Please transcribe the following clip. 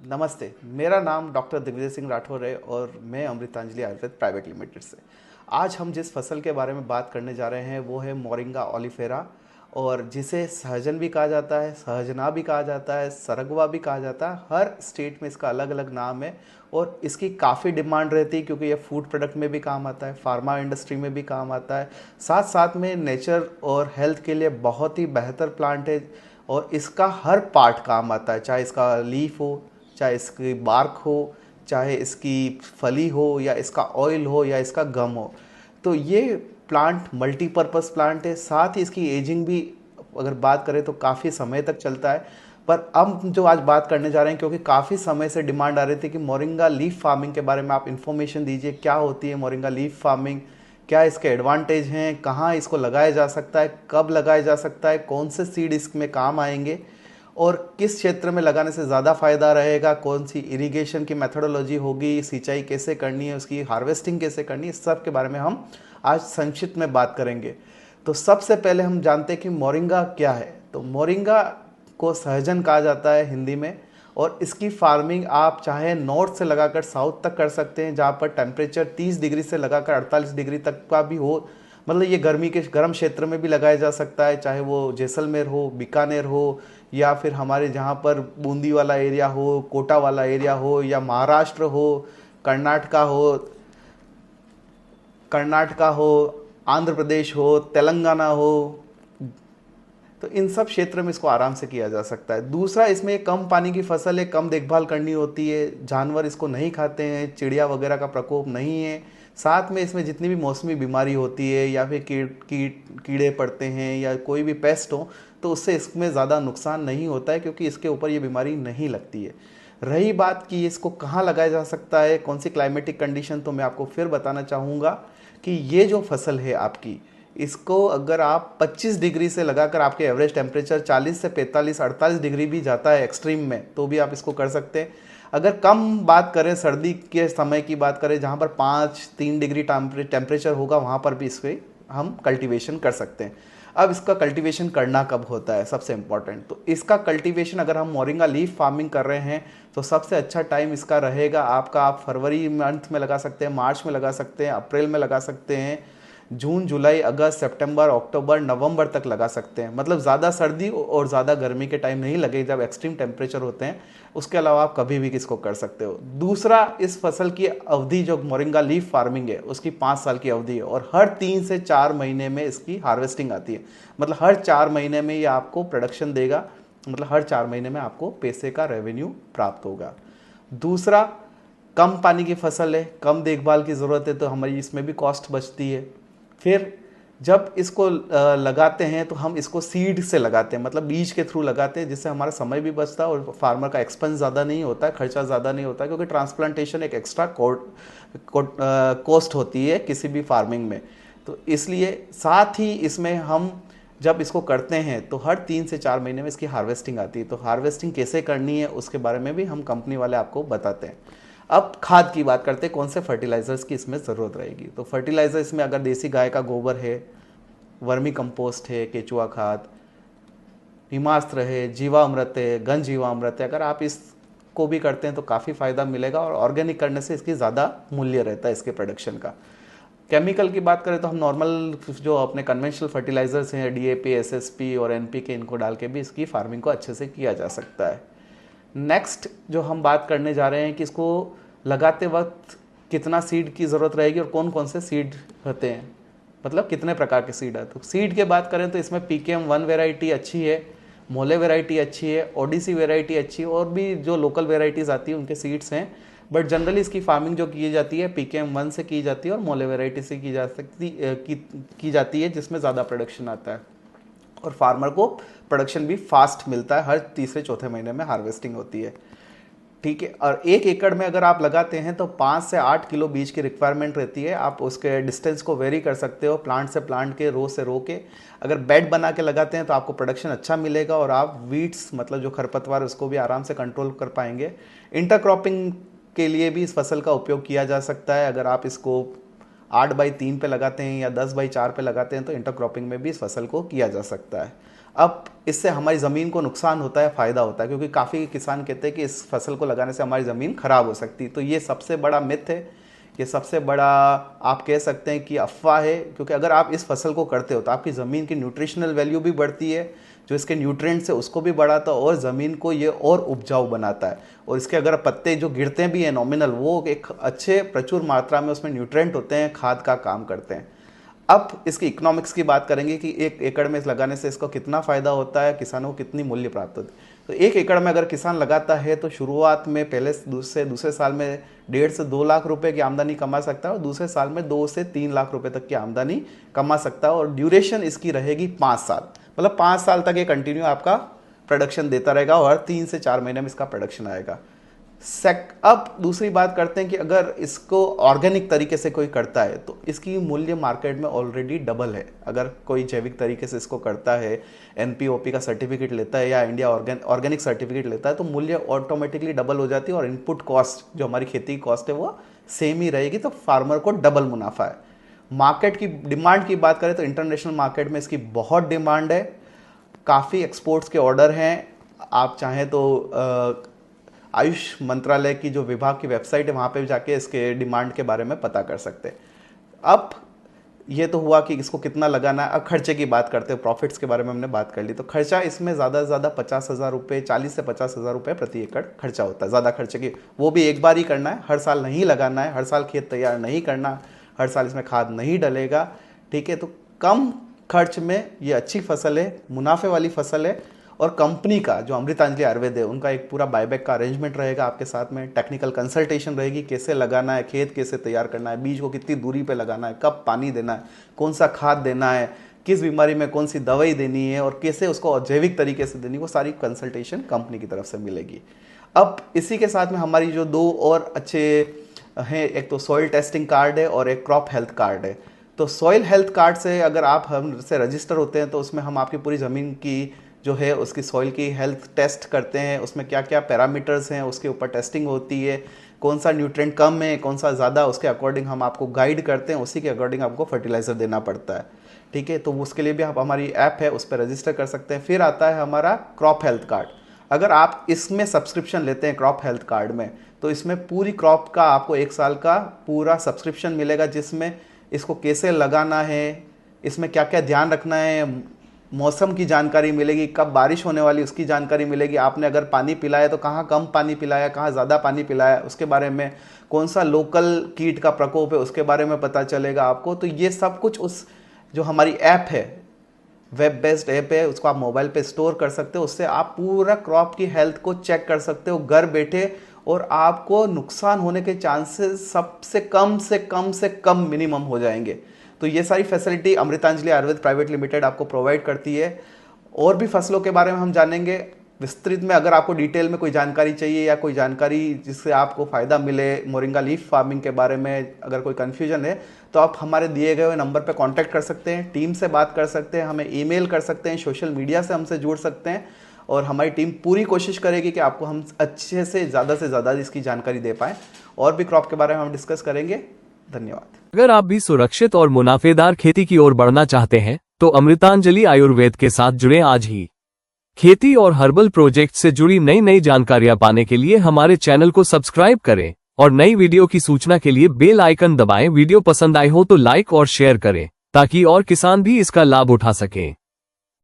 नमस्ते, मेरा नाम डॉक्टर दिग्विजय सिंह राठौर है और मैं अमृतांजलि आयुर्वेद प्राइवेट लिमिटेड से। आज हम जिस फसल के बारे में बात करने जा रहे हैं वो है मोरिंगा ओलिफेरा, और जिसे सहजन भी कहा जाता है, सहजना भी कहा जाता है, सरगवा भी कहा जाता है। हर स्टेट में इसका अलग अलग नाम है और इसकी काफ़ी डिमांड रहती है क्योंकि ये फूड प्रोडक्ट में भी काम आता है, फार्मा इंडस्ट्री में भी काम आता है, साथ साथ में नेचर और हेल्थ के लिए बहुत ही बेहतर प्लांट है। और इसका हर पार्ट काम आता है, चाहे इसका लीफ हो, चाहे इसकी बार्क हो, चाहे इसकी फली हो, या इसका ऑयल हो, या इसका गम हो। तो ये प्लांट मल्टीपर्पज़ प्लांट है। साथ ही इसकी एजिंग भी अगर बात करें तो काफ़ी समय तक चलता है। पर अब जो आज बात करने जा रहे हैं, क्योंकि काफ़ी समय से डिमांड आ रही थी कि मोरिंगा लीफ फार्मिंग के बारे में आप इन्फॉर्मेशन दीजिए, क्या होती है मोरिंगा लीफ फार्मिंग, क्या इसके एडवांटेज हैं, कहाँ इसको लगाया जा सकता है, कब लगाया जा सकता है, कौन से सीड इसमें काम आएंगे, और किस क्षेत्र में लगाने से ज़्यादा फ़ायदा रहेगा, कौन सी इरिगेशन की मेथोडोलॉजी होगी, सिंचाई कैसे करनी है, उसकी हार्वेस्टिंग कैसे करनी है, इस सब के बारे में हम आज संक्षिप्त में बात करेंगे। तो सबसे पहले हम जानते हैं कि मोरिंगा क्या है। तो मोरिंगा को सहजन कहा जाता है हिंदी में, और इसकी फार्मिंग आप चाहे नॉर्थ से लगाकर साउथ तक कर सकते हैं, जहाँ पर टेम्परेचर 30 डिग्री से लगाकर 48 डिग्री तक का भी हो। मतलब ये गर्मी के गर्म क्षेत्र में भी लगाया जा सकता है, चाहे वो जैसलमेर हो, बीकानेर हो, या फिर हमारे जहाँ पर बूंदी वाला एरिया हो, कोटा वाला एरिया हो, या महाराष्ट्र हो, कर्नाटका हो, आंध्र प्रदेश हो, तेलंगाना हो। तो इन सब क्षेत्र में इसको आराम से किया जा सकता है। दूसरा, इसमें कम पानी की फसल है, कम देखभाल करनी होती है, जानवर इसको नहीं खाते हैं, चिड़िया वगैरह का प्रकोप नहीं है। साथ में इसमें जितनी भी मौसमी बीमारी होती है, या फिर कीड़े पड़ते हैं, या कोई भी पेस्ट हो, तो उससे इसमें ज़्यादा नुकसान नहीं होता है, क्योंकि इसके ऊपर ये बीमारी नहीं लगती है। रही बात कि इसको कहाँ लगाया जा सकता है, कौन सी क्लाइमेटिक कंडीशन, तो मैं आपको फिर बताना चाहूँगा कि ये जो फसल है आपकी, इसको अगर आप 25 डिग्री से लगाकर, आपके एवरेज टेम्परेचर 40 से 45 48 डिग्री भी जाता है एक्सट्रीम में, तो भी आप इसको कर सकते हैं। अगर कम बात करें, सर्दी के समय की बात करें, जहाँ पर 3 डिग्री टेम्परेचर होगा, वहाँ पर भी इसके हम कल्टीवेशन कर सकते हैं। अब इसका कल्टीवेशन करना कब होता है, सबसे इम्पॉर्टेंट। तो इसका कल्टीवेशन अगर हम मोरिंगा लीफ फार्मिंग कर रहे हैं तो सबसे अच्छा टाइम इसका रहेगा आपका, आप फरवरी मंथ में लगा सकते हैं, मार्च में लगा सकते हैं, अप्रैल में लगा सकते हैं, जून जुलाई अगस्त सितंबर अक्टूबर नवंबर तक लगा सकते हैं। मतलब ज़्यादा सर्दी और ज़्यादा गर्मी के टाइम नहीं लगे, जब एक्सट्रीम टेम्परेचर होते हैं। उसके अलावा आप कभी भी इसको कर सकते हो। दूसरा, इस फसल की अवधि जो मोरिंगा लीफ फार्मिंग है उसकी 5 साल की अवधि है, और हर 3 से 4 महीने में इसकी हार्वेस्टिंग आती है। मतलब हर 4 महीने में ये आपको प्रोडक्शन देगा, मतलब हर 4 महीने में आपको पैसे का रेवेन्यू प्राप्त होगा। दूसरा, कम पानी की फसल है, कम देखभाल की ज़रूरत है, तो हमारी इसमें भी कॉस्ट बचती है। फिर जब इसको लगाते हैं तो हम इसको सीड से लगाते हैं, मतलब बीज के थ्रू लगाते हैं, जिससे हमारा समय भी बचता है और फार्मर का एक्सपेंस ज़्यादा नहीं होता है, खर्चा ज़्यादा नहीं होता है, क्योंकि ट्रांसप्लांटेशन एक एक्स्ट्रा कॉस्ट होती है किसी भी फार्मिंग में। तो इसलिए साथ ही इसमें हम जब इसको करते हैं तो हर 3 से 4 महीने में इसकी हार्वेस्टिंग आती है। तो हार्वेस्टिंग कैसे करनी है उसके बारे में भी हम कंपनी वाले आपको बताते हैं। अब खाद की बात करते हैं, कौन से फर्टिलाइजर्स की इसमें ज़रूरत रहेगी। तो फर्टिलाइजर इसमें अगर देसी गाय का गोबर है, वर्मी कंपोस्ट है, केचुआ खाद, हिमास्त्र है, जीवामृत है, घन जीवामृत है, अगर आप इसको भी करते हैं तो काफ़ी फ़ायदा मिलेगा, और ऑर्गेनिक करने से इसकी ज़्यादा मूल्य रहता है इसके प्रोडक्शन का। केमिकल की बात करें तो हम नॉर्मल जो अपने कन्वेंशनल फर्टिलाइजर्स हैं, डीएपी, एसएसपी और एनपीके, इनको डाल के भी इसकी फार्मिंग को अच्छे से किया जा सकता है। नेक्स्ट जो हम बात करने जा रहे हैं कि इसको लगाते वक्त कितना सीड की ज़रूरत रहेगी और कौन कौन से सीड होते हैं, मतलब कितने प्रकार के सीड है। तो सीड के बात करें तो इसमें PKM1 वेराइटी अच्छी है, मोले वेराइटी अच्छी है, ओडीसी वेराइटी अच्छी है, और भी जो लोकल वेराइटीज़ आती है उनके सीड्स हैं। बट जनरली इसकी फार्मिंग जो की जाती है PKM1 से की जाती है और मोले वेराइटी से की जाती है, जिसमें ज़्यादा प्रोडक्शन आता है और फार्मर को प्रोडक्शन भी फास्ट मिलता है। हर तीसरे चौथे महीने में हार्वेस्टिंग होती है, ठीक है। और 1 एकड़ में अगर आप लगाते हैं तो 5 से 8 किलो बीज की रिक्वायरमेंट रहती है। आप उसके डिस्टेंस को वेरी कर सकते हो, प्लांट से प्लांट के, रो से रो के। अगर बेड बना के लगाते हैं तो आपको प्रोडक्शन अच्छा मिलेगा, और आप वीड्स, मतलब जो खरपतवार, उसको भी आराम से कंट्रोल कर पाएंगे। इंटरक्रॉपिंग के लिए भी इस फसल का उपयोग किया जा सकता है। अगर आप इसको 8x3 पे लगाते हैं या 10x4 पे लगाते हैं तो इंटरक्रॉपिंग में भी इस फसल को किया जा सकता है। अब इससे हमारी ज़मीन को नुकसान होता है, फ़ायदा होता है, क्योंकि काफ़ी किसान कहते हैं कि इस फसल को लगाने से हमारी ज़मीन खराब हो सकती है। तो ये सबसे बड़ा मिथ है, ये सबसे बड़ा आप कह सकते हैं कि अफवाह है, क्योंकि अगर आप इस फसल को करते हो तो आपकी ज़मीन की न्यूट्रिशनल वैल्यू भी बढ़ती है, जो इसके न्यूट्रिएंट्स है उसको भी बढ़ाता है और ज़मीन को ये और उपजाऊ बनाता है। और इसके अगर पत्ते जो गिरते भी हैं नॉमिनल, वो एक अच्छे प्रचुर मात्रा में उसमें न्यूट्रिएंट होते हैं, खाद का काम करते हैं। अब इसकी इकोनॉमिक्स की बात करेंगे कि 1 एकड़ में लगाने से इसको कितना फ़ायदा होता है, किसानों को कितनी मूल्य प्राप्त होती है। तो 1 एकड़ में अगर किसान लगाता है तो शुरुआत में पहले दूसरे साल में 1.5 से 2 लाख रुपए की आमदनी कमा सकता है और दूसरे साल में 2 से 3 लाख रुपए तक की आमदनी कमा सकता है। और ड्यूरेशन इसकी रहेगी 5 साल, मतलब 5 साल तक ये कंटिन्यू आपका प्रोडक्शन देता रहेगा और 3 से 4 महीने में इसका प्रोडक्शन आएगा। अब दूसरी बात करते हैं कि अगर इसको ऑर्गेनिक तरीके से कोई करता है तो इसकी मूल्य मार्केट में ऑलरेडी डबल है। अगर कोई जैविक तरीके से इसको करता है, एनपीओपी का सर्टिफिकेट लेता है या इंडिया ऑर्गेनिक सर्टिफिकेट लेता है तो मूल्य ऑटोमेटिकली डबल हो जाती है और इनपुट कॉस्ट जो हमारी खेती की कॉस्ट है वो सेम ही रहेगी, तो फार्मर को डबल मुनाफा है। मार्केट की डिमांड की बात करें तो इंटरनेशनल मार्केट में इसकी बहुत डिमांड है, काफ़ी एक्सपोर्ट्स के ऑर्डर हैं। आप चाहें तो आयुष मंत्रालय की जो विभाग की वेबसाइट है वहाँ पे जाके इसके डिमांड के बारे में पता कर सकते हैं। अब ये तो हुआ कि इसको कितना लगाना है। अब खर्चे की बात करते हैं, प्रॉफिट्स के बारे में हमने बात कर ली। तो खर्चा इसमें ज़्यादा से ज़्यादा 50,000 रुपये, 40 से 50,000 रुपये प्रति एकड़ खर्चा होता है। ज़्यादा खर्चे की वो भी एक बार ही करना है, हर साल नहीं लगाना है, हर साल खेत तैयार नहीं करना, हर साल इसमें खाद नहीं डलेगा, ठीक है। तो कम खर्च में ये अच्छी फसल है, मुनाफे वाली फसल है। और कंपनी का जो अमृतांजलि आयुर्वेद है उनका एक पूरा बायबैक का अरेंजमेंट रहेगा आपके साथ में, टेक्निकल कंसल्टेशन रहेगी, कैसे लगाना है, खेत कैसे तैयार करना है, बीज को कितनी दूरी पे लगाना है, कब पानी देना है, कौन सा खाद देना है, किस बीमारी में कौन सी दवाई देनी है और कैसे उसको जैविक तरीके से देनी है, वो सारी कंसल्टेशन कंपनी की तरफ से मिलेगी। अब इसी के साथ में हमारी जो 2 और अच्छे हैं, एक तो सॉइल टेस्टिंग कार्ड है और एक क्रॉप हेल्थ कार्ड है। तो सॉइल हेल्थ कार्ड से अगर आप हमसे रजिस्टर होते हैं तो उसमें हम आपकी पूरी ज़मीन की जो है उसकी सॉइल की हेल्थ टेस्ट करते हैं, उसमें क्या क्या पैरामीटर्स हैं उसके ऊपर टेस्टिंग होती है, कौन सा न्यूट्रिएंट कम है कौन सा ज़्यादा, उसके अकॉर्डिंग हम आपको गाइड करते हैं, उसी के अकॉर्डिंग आपको फर्टिलाइज़र देना पड़ता है, ठीक है। तो उसके लिए भी आप हमारी ऐप है उस पर रजिस्टर कर सकते हैं। फिर आता है हमारा क्रॉप हेल्थ कार्ड। अगर आप इसमें सब्सक्रिप्शन लेते हैं क्रॉप हेल्थ कार्ड में तो इसमें पूरी क्रॉप का आपको 1 साल का पूरा सब्सक्रिप्शन मिलेगा, जिसमें इसको कैसे लगाना है, इसमें क्या क्या ध्यान रखना है, मौसम की जानकारी मिलेगी, कब बारिश होने वाली उसकी जानकारी मिलेगी, आपने अगर पानी पिलाया तो कहाँ कम पानी पिलाया, कहाँ ज़्यादा पानी पिलाया उसके बारे में, कौन सा लोकल कीट का प्रकोप है उसके बारे में पता चलेगा आपको। तो ये सब कुछ उस जो हमारी ऐप है, वेब बेस्ड ऐप है, उसको आप मोबाइल पे स्टोर कर सकते हो, उससे आप पूरा क्रॉप की हेल्थ को चेक कर सकते हो घर बैठे, और आपको नुकसान होने के चांसेस से कम मिनिमम हो जाएंगे। तो ये सारी फैसिलिटी अमृतांजलि आयुर्वेद प्राइवेट लिमिटेड आपको प्रोवाइड करती है। और भी फसलों के बारे में हम जानेंगे विस्तृत में। अगर आपको डिटेल में कोई जानकारी चाहिए या कोई जानकारी जिससे आपको फ़ायदा मिले, मोरिंगा लीफ फार्मिंग के बारे में अगर कोई कन्फ्यूजन है तो आप हमारे दिए गए नंबर पर कॉन्टैक्ट कर सकते हैं, टीम से बात कर सकते हैं, हमें ईमेल कर सकते हैं, सोशल मीडिया से हमसे जुड़ सकते हैं और हमारी टीम पूरी कोशिश करेगी कि आपको हम अच्छे से ज़्यादा इसकी जानकारी दे पाएँ। और भी क्रॉप के बारे में हम डिस्कस करेंगे। धन्यवाद। अगर आप भी सुरक्षित और मुनाफेदार खेती की ओर बढ़ना चाहते हैं तो अमृतांजलि आयुर्वेद के साथ जुड़े आज ही। खेती और हर्बल प्रोजेक्ट से जुड़ी नई जानकारियां पाने के लिए हमारे चैनल को सब्सक्राइब करें और नई वीडियो की सूचना के लिए बेल आइकन दबाएं। वीडियो पसंद आए हो तो लाइक और शेयर करें ताकि और किसान भी इसका लाभ उठा सकें।